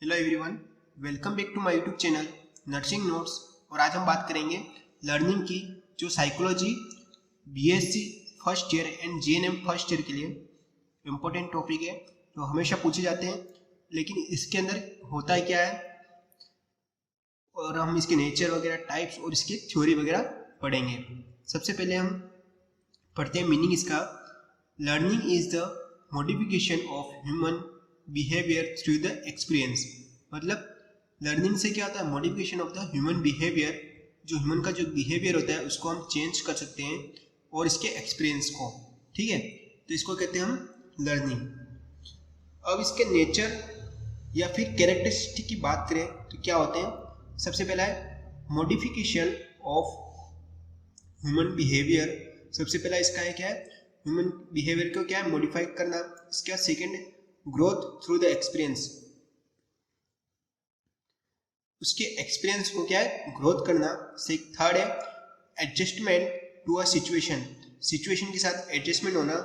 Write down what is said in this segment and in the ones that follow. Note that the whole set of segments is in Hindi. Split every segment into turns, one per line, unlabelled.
Hello everyone, welcome back to my YouTube channel nursing notes. और आज हम बात करेंगे लर्निंग की, जो psychology BSc first year and GNM first year के लिए इम्पोर्टेंट टॉपिक है, जो हमेशा पूछे जाते हैं। लेकिन इसके अंदर होता है क्या है, और हम इसके नेचर वगैरह, टाइप्स और इसकी थ्योरी वगैरह पढ़ेंगे। सबसे पहले हम पढ़ते हैं मीनिंग इसका। Learning is the modification of human behaviour through the experience. मतलब लर्निंग से क्या होता है, modification of the human behaviour. जो ह्यूमन का जो बिहेवियर होता है उसको हम चेंज कर सकते हैं, और इसके एक्सपीरियंस को, ठीक है, तो इसको कहते हैं हम लर्निंग। अब इसके नेचर या फिर कैरेक्टरिस्टिक की बात करें तो क्या होते हैं। सबसे पहला है मॉडिफिकेशन ऑफ ह्यूमन बिहेवियर। सबसे पहला इसका है क्या है, ह्यूमन बिहेवियर को क्या है, मॉडिफाई करना। इसका second growth through the experience, उसके एक्सपीरियंस को क्या है, ग्रोथ करना। थर्ड है adjustment to a situation, situation के साथ एडजस्टमेंट होना।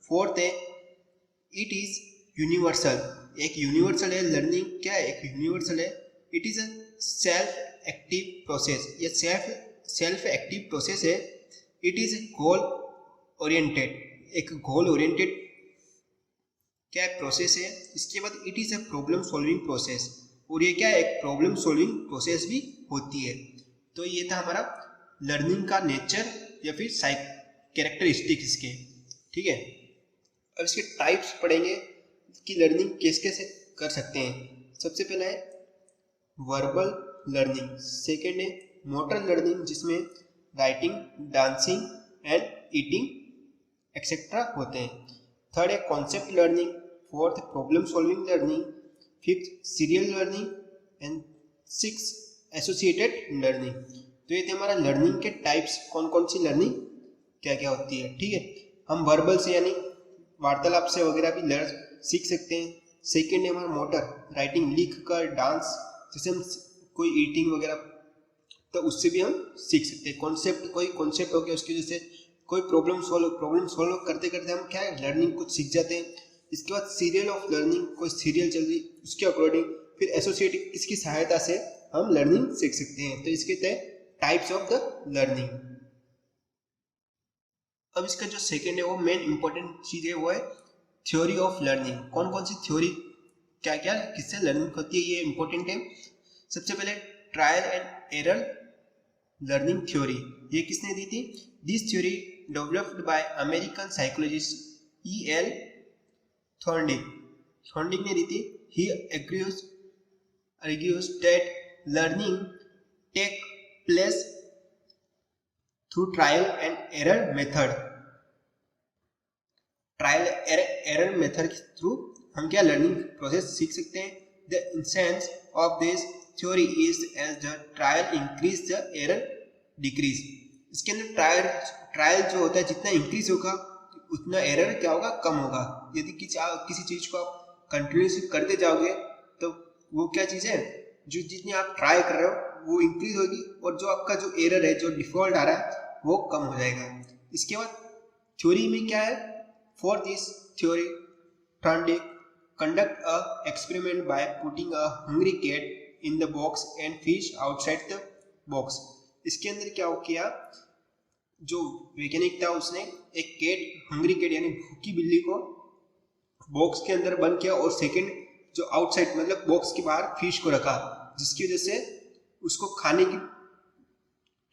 फोर्थ है इट इज यूनिवर्सल, एक यूनिवर्सल है लर्निंग। क्या है, एक यूनिवर्सल है। It is a self active process, ये सेल्फ एक्टिव प्रोसेस है। इट इज गोल ओरिएंटेड, एक गोल ओरिएंटेड क्या प्रोसेस है। इसके बाद it is a problem solving process, और ये क्या है, एक प्रॉब्लम सॉल्विंग प्रोसेस भी होती है। तो ये था हमारा लर्निंग का नेचर या फिर कैरेक्टरिस्टिक इसके, ठीक है। अब इसके टाइप्स पढ़ेंगे कि लर्निंग कैसे कैसे कर सकते हैं। सबसे पहला है वर्बल लर्निंग, सेकेंड है मोटर लर्निंग, जिसमें writing, dancing and eating etcetera होते हैं। थर्ड है concept learning, fourth problem solving learning, fifth serial learning and six associated learning. तो ये थे हमारा लर्निंग के टाइप्स, कौन कौन सी लर्निंग क्या क्या होती है, ठीक है। हम वर्बल से यानी वार्तालाप से वगैरह भी सीख सकते हैं। सेकेंड है हमारा मोटर, राइटिंग लिख कर, डांस, जैसे हम कोई ईटिंग वगैरह, तो उससे भी हम सीख सकते हैं। कॉन्सेप्ट, कोई कॉन्सेप्ट हो गया, उसकी वजह से कोई प्रॉब्लम सॉल्व करते करते हम क्या है, लर्निंग कुछ सीख जाते हैं। इसके बाद सीरियल ऑफ लर्निंग, कोई सीरियल चल रही उसके अकॉर्डिंग, फिर एसोसिएटिव, इसकी सहायता से हम लर्निंग सीख सकते हैं। तो इसके तहत टाइप्स ऑफ द लर्निंग। अब इसका जो सेकेंड है, वो मेन इंपॉर्टेंट चीज है, वो है थ्योरी ऑफ लर्निंग। कौन कौन सी थ्योरी, क्या क्या किससे लर्निंग होती है, ये इंपॉर्टेंट है। सबसे पहले trial and error learning theory, ये किसने दी थी। This theory developed by American psychologist E.L. थॉर्नडिक ने दी थी। He argues that learning take place through trial and error method. Trial error method के थ्रू हम क्या लर्निंग प्रोसेस सीख सकते हैं। The essence of this theory is as the trial increase the error decrease. इसके अंदर ट्रायल जो होता है, जितना इंक्रीज होगा उतना एरर क्या होगा, कम होगा। यदि किसी चीज को आप कंटिन्यूसली करते जाओगे तो वो क्या चीज है, जो जितनी आप ट्राई कर रहे हो वो इंक्रीज होगी, और जो आपका जो एरर है, जो डिफॉल्ट आ रहा है, वो कम हो जाएगा। इसके बाद थ्योरी में क्या है, for this theory Thorndike conduct a experiment by putting a hungry cat in the box and fish outside the box. इसके अंदर क्या हो किया, जो वैज्ञानिक था उसने एक हंग्री कैट यानी भूखी बिल्ली को बॉक्स के अंदर बंद किया, और सेकंड जो आउटसाइड मतलब बॉक्स के बाहर फिश को रखा, जिसकी वजह से उसको खाने की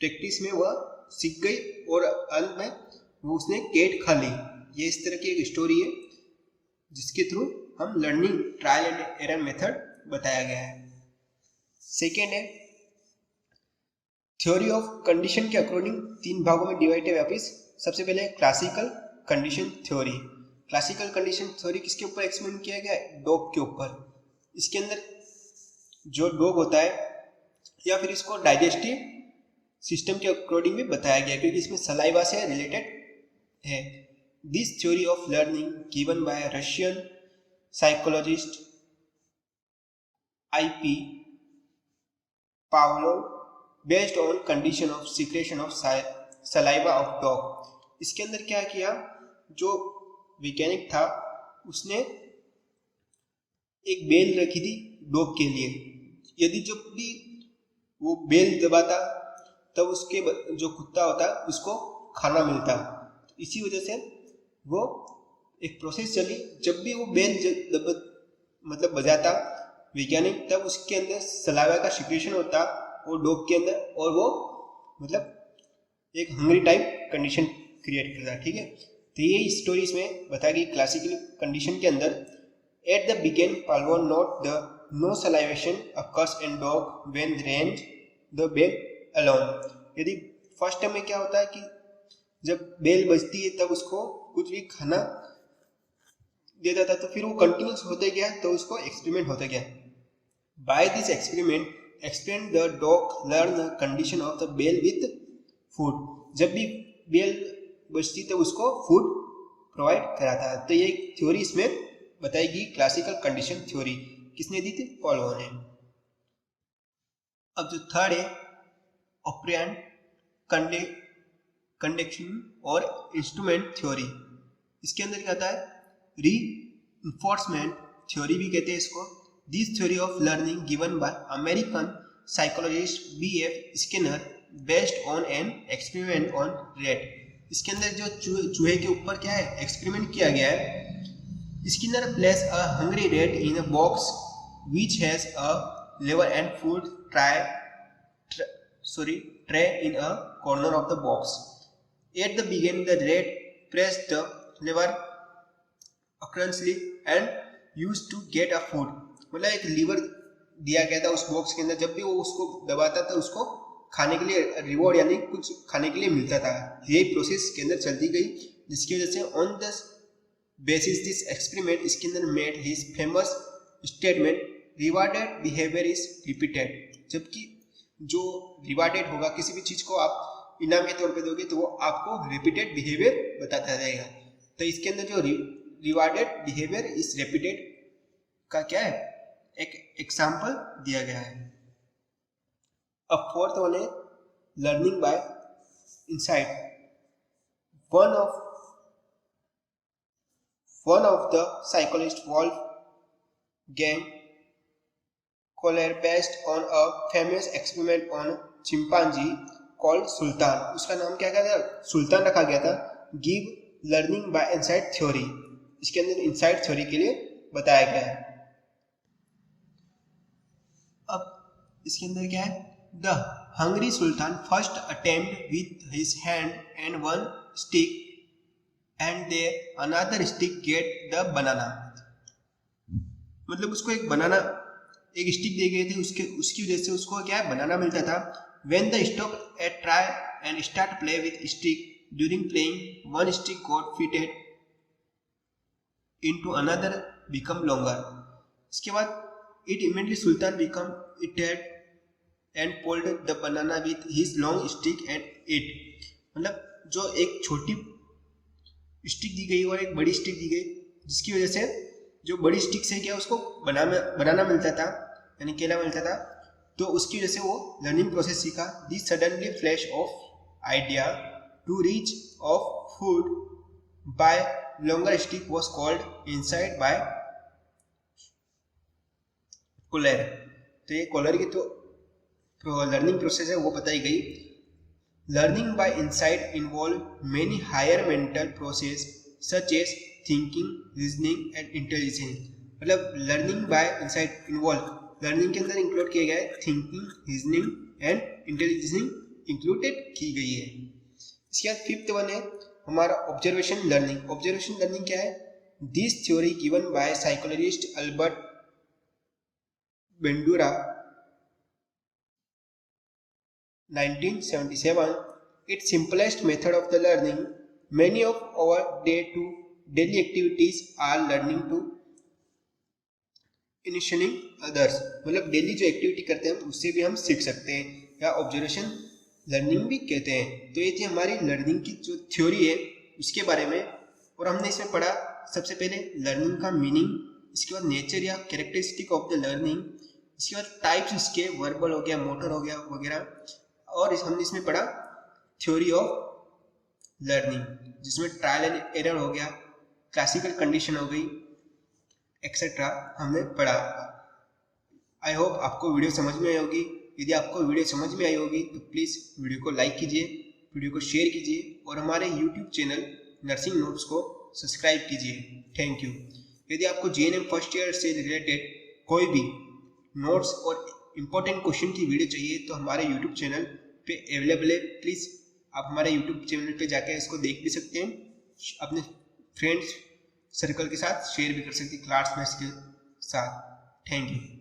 प्रैक्टिस में वह सीख गई, और अंत में वो उसने कैट खा ली। ये इस तरह की एक स्टोरी है, जिसके थ्रू हम learning trial and error method बताया गया है। सेकेंड है थ्योरी ऑफ कंडीशन के अकॉर्डिंग तीन भागों में डिवाइड है वापिस। सबसे पहले classical condition theory. Classical condition theory किसके ऊपर एक्सप्लेन किया गया है, डॉग के ऊपर। इसके अंदर जो डॉग होता है, या फिर इसको डाइजेस्टिव सिस्टम के अकॉर्डिंग भी बताया गया, क्योंकि इसमें सलाइवा से रिलेटेड है। This theory of learning given by Russian psychologist I.P. Pavlov based on condition of secretion of saliva of dog। इसके अंदर क्या किया, जो वैज्ञानिक था उसने एक बेल रखी थी डॉग के लिए। यदि जब भी वो बेल दबाता तब उसके जो कुत्ता होता उसको खाना मिलता। इसी वजह से वो एक प्रोसेस चली, जब भी वो बेल मतलब बजाता वैज्ञानिक, तब उसके अंदर सलाइवा का सिक्रेशन होता वो डॉग के अंदर, और वो मतलब एक हंग्री टाइप कंडीशन क्रिएट करता। ठीक है, तो ये स्टोरी इसमें बताई गई क्लासिकल कंडीशन के अंदर। At the begin Pavlov note the no salivation occurs in dog when range the bell alone। यदि फर्स्ट टाइम में क्या होता है कि जब बेल बजती है तब उसको कुछ भी खाना दे जाता, तो फिर वो कंटिन्यूस होते गया, तो उसको एक्सपेरिमेंट होता गया। By this experiment explain the dog learn the condition of the bell with food. जब भी बेल बजती तब उसको फूड प्रोवाइड कराता है। तो ये थ्योरी इसमें बताएगी क्लासिकल कंडीशन थ्योरी। किसने दी थी? पाल्वो ने। अब जो थर्ड है ऑपरेंट कंडक्शन और इंस्ट्रूमेंट थ्योरी। इसके अंदर क्या आता है? रीइंफोर्समेंट थ्योरी भी कहते हैं इसको। This theory of learning given by American psychologist B.F. Skinner based on an experiment on rate. इसके अंदर जो चूहे के ऊपर क्या है एक्सपेरिमेंट किया गया है। Skinner place a hungry rate in a box which has a lever and food tray in a corner of the box. At the beginning, the rat pressed the lever occasionally and used to get a food। मतलब एक लीवर दिया गया था उस बॉक्स के अंदर, जब भी वो उसको दबाता था उसको खाने के लिए रिवॉर्ड यानी कुछ खाने के लिए मिलता था। यही प्रोसेस के अंदर चलती गई, जिसकी वजह से on the basis this experiment Skinner made his famous statement rewarded behaviour is repeated. जबकि जो रिवार्डेड होगा, किसी भी चीज को आप इनाम के तौर पे दोगे तो वो आपको रिपीटेड बिहेवियर बताता रहेगा। तो इसके अंदर जो रिवार्डेड बिहेवियर इज रिपीटेड का क्या है एक एग्जाम्पल दिया गया है। अब फोर्थ वन है learning by insight. One of the psychologist Wolfgang Kohler based on a famous experiment on chimpanzee called सुल्तान। उसका नाम क्या था? सुल्तान रखा गया था। Give learning by insight theory. इसके अंदर इनसाइट थ्योरी के लिए बताया गया है। अब इसके अंदर क्या है? The hungry Sultan first attempt with his hand and one stick and there another stick get the banana. मतलब उसको एक स्टिक दी गई थी, उसकी वजह से उसको क्या है बनाना मिलता था। When the stop at try and start play with stick, during playing one stick got fitted into another become longer। इसके बाद it immediately Sultan become irritated and pulled the banana with his long stick and ate। मतलब जो एक छोटी स्टिक दी गई और एक बड़ी स्टिक दी गई, जिसकी वजह से जो बड़ी स्टिक से क्या उसको बनाना मिलता था यानी केला मिलता था, तो उसकी वजह से वो लर्निंग प्रोसेस सीखा। This suddenly flash of idea to reach of food by longer stick was called insight by Kohler. तो ये कोलर की तो लर्निंग प्रोसेस है वो बताई गई। Learning by insight involve many higher mental process such as thinking, reasoning and intelligence. मतलब learning by insight involve learning के अंदर इंक्लूड किया गया है thinking, reasoning and intelligence included की गई है। इसके बाद फिफ्थ वन है हमारा ऑब्जर्वेशन लर्निंग। ऑब्जर्वेशन लर्निंग क्या है? This theory given by psychologist Albert Bandura 1977। It's simplest method of the learning. Many of our daily activities are learning to initialing others. मतलब डेली जो एक्टिविटी करते हैं उससे भी हम सीख सकते हैं, या ऑब्जर्वेशन लर्निंग भी कहते हैं। तो ये थी हमारी लर्निंग की जो थ्योरी है उसके बारे में। और हमने इसमें पढ़ा सबसे पहले लर्निंग का मीनिंग, इसके बाद नेचर या कैरेक्टरिस्टिक ऑफ द लर्निंग, इसके बाद टाइप्स इसके वर्बल हो गया, मोटर हो गया वगैरह, और हमने इसमें पढ़ा थ्योरी ऑफ लर्निंग जिसमें ट्रायल एंड एरर हो गया, क्लासिकल कंडीशन हो गई एक्सेट्रा हमने पढ़ा। आई होप आपको वीडियो समझ में आई होगी। यदि आपको वीडियो समझ में आई होगी तो प्लीज़ वीडियो को लाइक कीजिए, वीडियो को शेयर कीजिए और हमारे यूट्यूब चैनल नर्सिंग नोट्स को सब्सक्राइब कीजिए। Thank you. यदि आपको जीएनएम फर्स्ट ईयर से रिलेटेड कोई भी नोट्स और इम्पोर्टेंट क्वेश्चन की वीडियो चाहिए तो हमारे यूट्यूब चैनल पे अवेलेबल है। प्लीज़ आप हमारे यूट्यूब चैनल पे जाके इसको देख भी सकते हैं, अपने फ्रेंड्स सर्कल के साथ शेयर भी कर सकते हैं, क्लासमेट्स के साथ। Thank you.